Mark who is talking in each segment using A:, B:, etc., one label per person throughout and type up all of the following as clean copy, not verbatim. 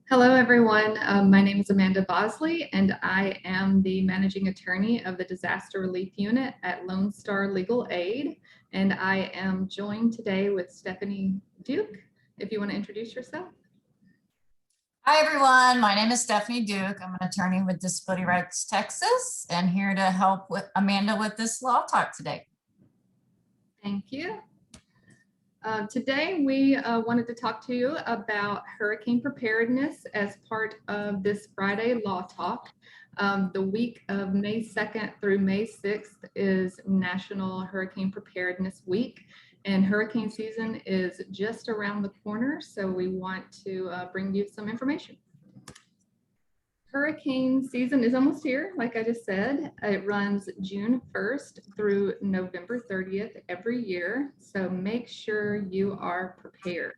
A: Hello, everyone. My name is Amanda Bosley, and I am the managing attorney of the Disaster Relief Unit at Lone Star Legal Aid. And I am joined today with Stephanie Duke. If you want to introduce yourself.
B: Hi, everyone. My name is Stephanie Duke. I'm an attorney with Disability Rights Texas and here to help with Amanda with this law talk today.
A: Thank you. Today, we wanted to talk to you about hurricane preparedness as part of this Friday Law Talk. The week of May 2nd through May 6th is National Hurricane Preparedness Week, and hurricane season is just around the corner, so we want to bring you some information. Hurricane season is almost here, like I just said. It runs June 1st through November 30th every year, so make sure you are prepared.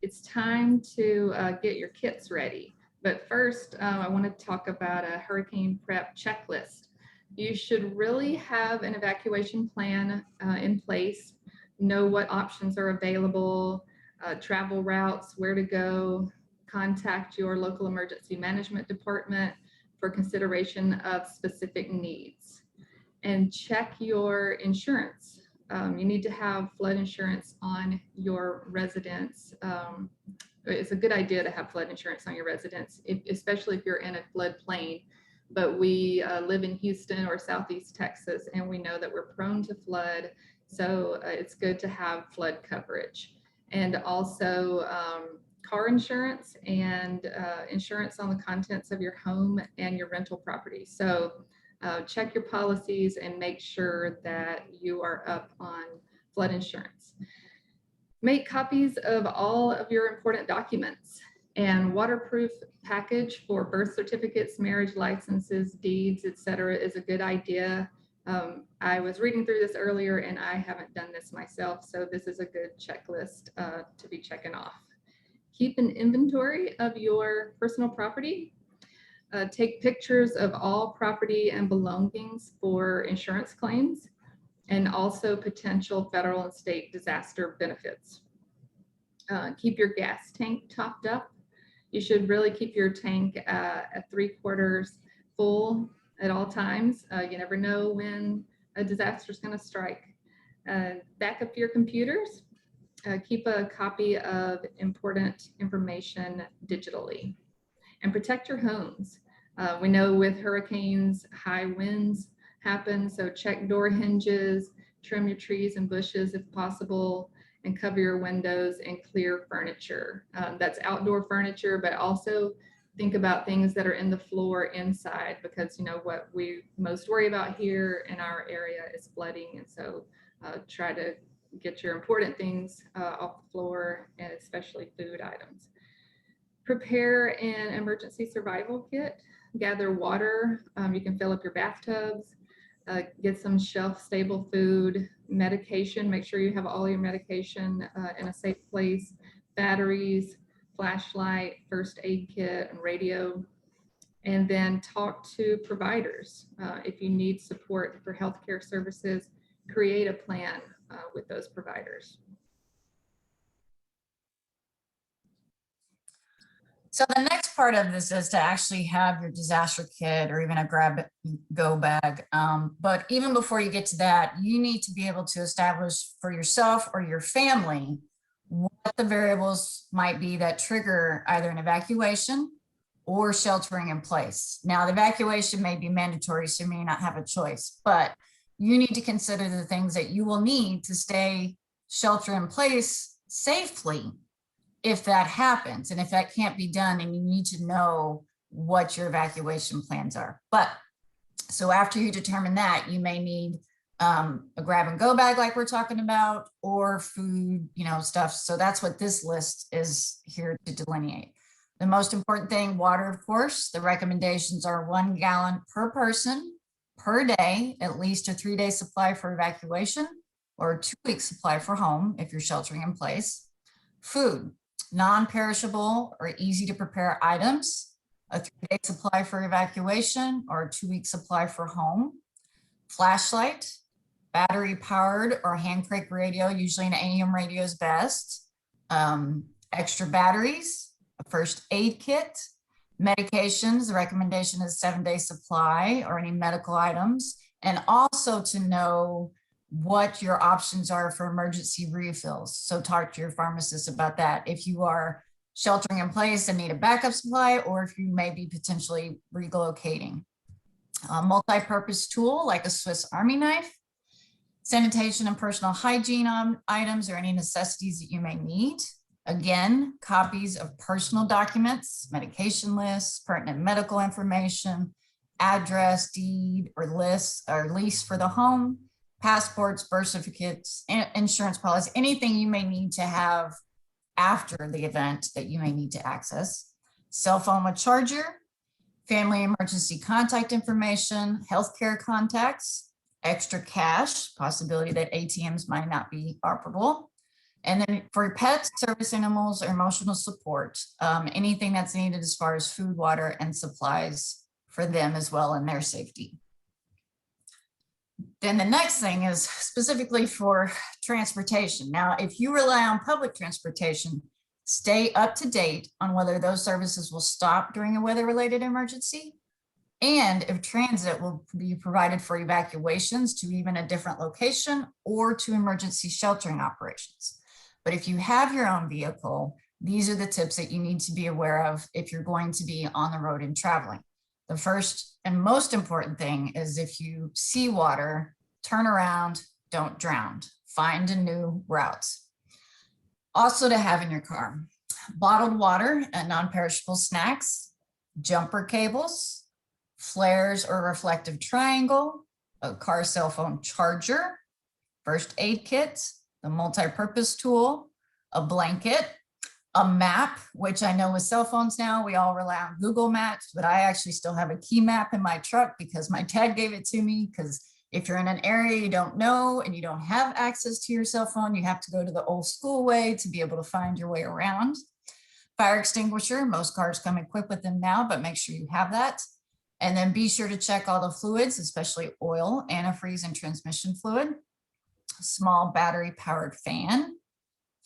A: It's time to get your kits ready. But first, I want to talk about a hurricane prep checklist. You should really have an evacuation plan in place, know what options are available, travel routes, where to go, contact your local emergency management department for consideration of specific needs, and check your insurance. You need to have flood insurance on your residence. It's a good idea to have flood insurance on your residence, especially if you're in a floodplain. But we live in Houston or Southeast Texas, and we know that we're prone to flood. So it's good to have flood coverage. And also car insurance and insurance on the contents of your home and your rental property. So check your policies and make sure that you are up on flood insurance. Make copies of all of your important documents, and waterproof package for birth certificates, marriage licenses, deeds, etc. is a good idea. I was reading through this earlier and I haven't done this myself, so this is a good checklist to be checking off. Keep an inventory of your personal property. Take pictures of all property and belongings for insurance claims, and also potential federal and state disaster benefits. Keep your gas tank topped up. You should really keep your tank at 3/4 full at all times. You never know when a disaster is going to strike. Back up your computers. Keep a copy of important information digitally, and protect your homes. We know with hurricanes, high winds happen, so check door hinges, trim your trees and bushes if possible, and cover your windows and clear furniture. That's outdoor furniture, but also think about things that are in the floor inside, because you know what we most worry about here in our area is flooding, and so try to get your important things off the floor, and especially food items. Prepare an emergency survival kit. Gather water. You can fill up your bathtubs. Get some shelf-stable food, medication. Make sure you have all your medication in a safe place. Batteries, flashlight, first aid kit, and radio. And then talk to providers. If you need support for healthcare services, create a plan with those providers.
B: So the next part of this is to actually have your disaster kit or even a grab-go bag. But even before you get to that, you need to be able to establish for yourself or your family what the variables might be that trigger either an evacuation or sheltering in place. Now, the evacuation may be mandatory, so you may not have a choice, but you need to consider the things that you will need to stay shelter in place safely if that happens. And if that can't be done, then you need to know what your evacuation plans are. But so after you determine that, you may need a grab and go bag like we're talking about, or food, stuff. So that's what this list is here to delineate. The most important thing, water, of course. The recommendations are 1 gallon per person per day, at least a 3-day supply for evacuation, or a 2-week supply for home if you're sheltering in place. Food, non-perishable or easy to prepare items, a 3-day supply for evacuation or a 2-week supply for home. Flashlight, battery powered or hand crank radio, usually an AM radio is best. Extra batteries, a first aid kit, medications. The recommendation is 7-day supply or any medical items, and also to know what your options are for emergency refills. So talk to your pharmacist about that. If you are sheltering in place and need a backup supply, or if you may be potentially relocating. A multi-purpose tool like a Swiss Army knife, sanitation and personal hygiene items or any necessities that you may need. Again, copies of personal documents, medication lists, pertinent medical information, address, deed, or lease for the home, passports, birth certificates, insurance policy, anything you may need to have after the event that you may need to access. Cell phone with charger, family emergency contact information, healthcare contacts, extra cash, possibility that ATMs might not be operable. And then for pets, service animals, or emotional support, anything that's needed as far as food, water, and supplies for them as well and their safety. Then the next thing is specifically for transportation. Now, if you rely on public transportation, stay up to date on whether those services will stop during a weather-related emergency, and if transit will be provided for evacuations to even a different location or to emergency sheltering operations. But if you have your own vehicle, these are the tips that you need to be aware of if you're going to be on the road and traveling. The first and most important thing is if you see water, turn around, don't drown, find a new route. Also to have in your car, bottled water and non-perishable snacks, jumper cables, flares or reflective triangle, a car cell phone charger, first aid kit, the multi-purpose tool, a blanket, a map, which I know with cell phones now, we all rely on Google Maps, but I actually still have a key map in my truck because my dad gave it to me. Because if you're in an area you don't know and you don't have access to your cell phone, you have to go to the old school way to be able to find your way around. Fire extinguisher, most cars come equipped with them now, but make sure you have that. And then be sure to check all the fluids, especially oil, antifreeze, and transmission fluid. Small battery powered fan,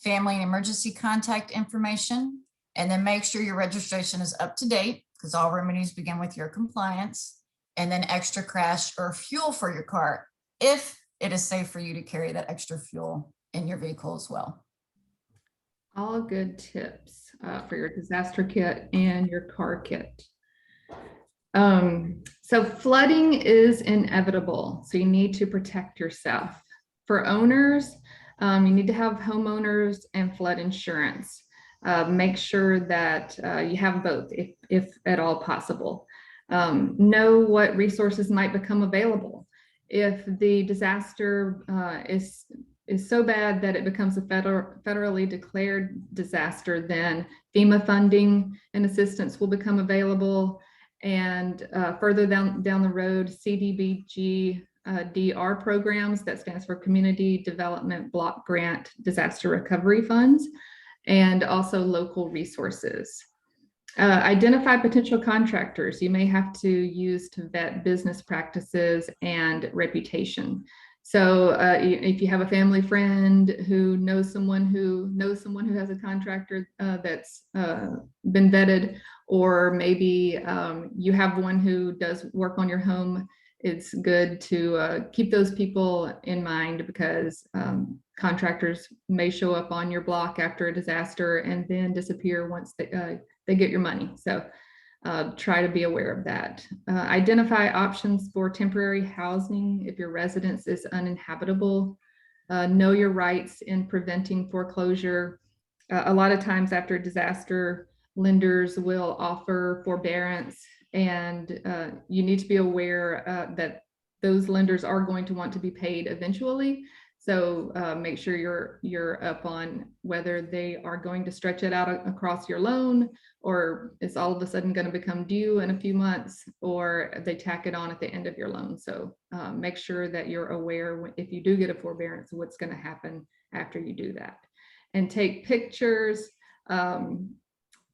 B: family and emergency contact information, and then make sure your registration is up to date because all remedies begin with your compliance, and then extra cash or fuel for your car if it is safe for you to carry that extra fuel in your vehicle as well.
A: All good tips for your disaster kit and your car kit. So flooding is inevitable, so you need to protect yourself. For owners, you need to have homeowners and flood insurance. Make sure that you have both if at all possible. Know what resources might become available. If the disaster is so bad that it becomes a federally declared disaster, then FEMA funding and assistance will become available. And further down the road, CDBG DR programs, that stands for Community Development Block Grant Disaster Recovery Funds, and also local resources. Identify potential contractors you may have to use to vet business practices and reputation. So if you have a family friend who knows someone who has a contractor that's been vetted, or maybe you have one who does work on your home, it's good to keep those people in mind because contractors may show up on your block after a disaster and then disappear once they get your money. So try to be aware of that. Identify options for temporary housing if your residence is uninhabitable. Know your rights in preventing foreclosure. A lot of times after a disaster, lenders will offer forbearance, and you need to be aware that those lenders are going to want to be paid eventually. So make sure you're up on whether they are going to stretch it out across your loan, or it's all of a sudden going to become due in a few months, or they tack it on at the end of your loan. So make sure that you're aware if you do get a forbearance, what's going to happen after you do that. And take pictures,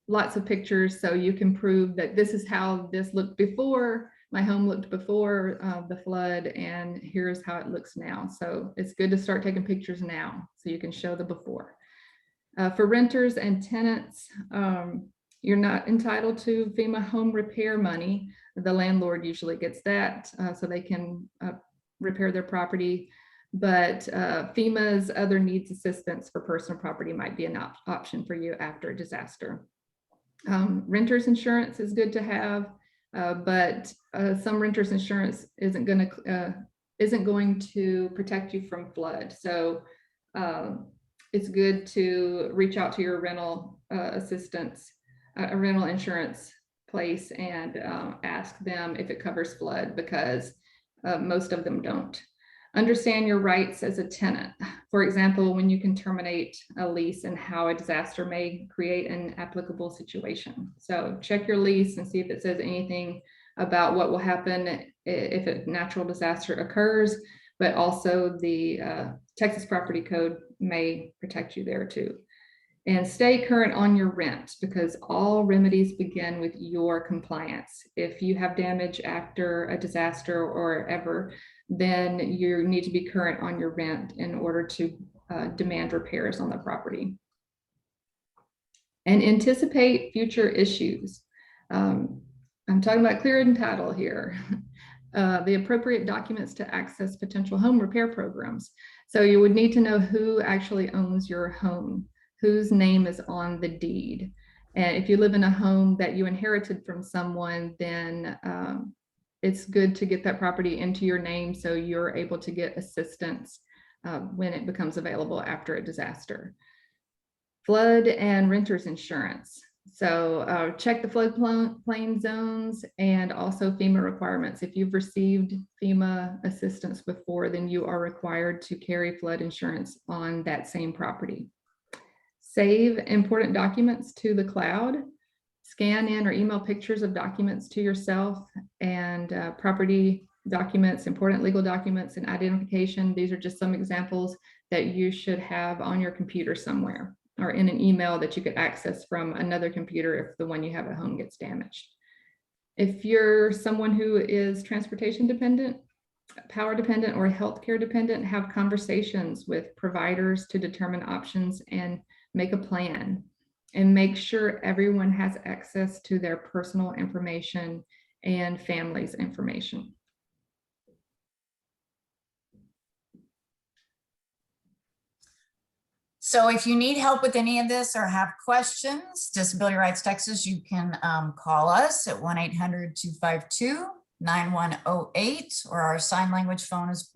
A: lots of pictures, so you can prove that this is how this looked before. My home looked before the flood, and here's how it looks now. So it's good to start taking pictures now so you can show the before. For renters and tenants, You're not entitled to FEMA home repair money. The landlord usually gets that so they can repair their property. But FEMA's other needs assistance for personal property might be an option for you after a disaster. Renter's insurance is good to have, but some renter's insurance isn't going to protect you from flood. So it's good to reach out to your rental assistance, a rental insurance place, and ask them if it covers flood, because most of them don't. Understand your rights as a tenant. For example, when you can terminate a lease and how a disaster may create an applicable situation. So check your lease and see if it says anything about what will happen if a natural disaster occurs, but also the Texas Property Code may protect you there too. And stay current on your rent, because all remedies begin with your compliance. If you have damage after a disaster or ever, then you need to be current on your rent in order to demand repairs on the property. And anticipate future issues. I'm talking about clearing title here. The appropriate documents to access potential home repair programs. So you would need to know who actually owns your home, whose name is on the deed. And if you live in a home that you inherited from someone, then it's good to get that property into your name so you're able to get assistance when it becomes available after a disaster. Flood and renter's insurance. So check the floodplain zones and also FEMA requirements. If you've received FEMA assistance before, then you are required to carry flood insurance on that same property. Save important documents to the cloud. Scan in or email pictures of documents to yourself, and property documents, important legal documents, and identification. These are just some examples that you should have on your computer somewhere, or in an email that you could access from another computer if the one you have at home gets damaged. If you're someone who is transportation dependent, power dependent, or healthcare dependent, have conversations with providers to determine options and make a plan. And make sure everyone has access to their personal information and family's information.
B: So if you need help with any of this or have questions, Disability Rights Texas, you can call us at 1-800-252-9108, or our sign language phone is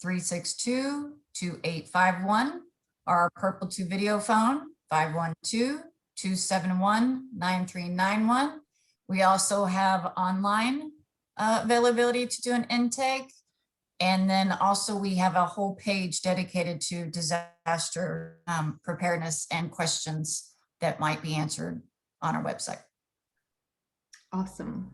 B: 1-800-362-2851. Our Purple 2 video phone, 512-271-9391. We also have online availability to do an intake. And then also we have a whole page dedicated to disaster preparedness and questions that might be answered on our website.
A: Awesome.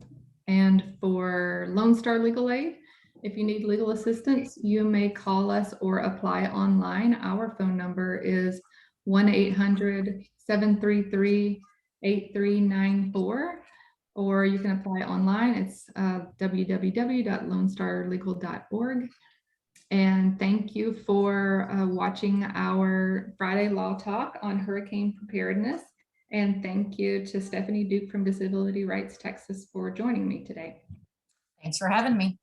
A: And for Lone Star Legal Aid, if you need legal assistance, you may call us or apply online. Our phone number is 1-800-733-8394, or you can apply online. It's www.lonestarlegal.org. And thank you for watching our Friday Law Talk on hurricane preparedness. And thank you to Stephanie Duke from Disability Rights Texas for joining me today.
B: Thanks for having me.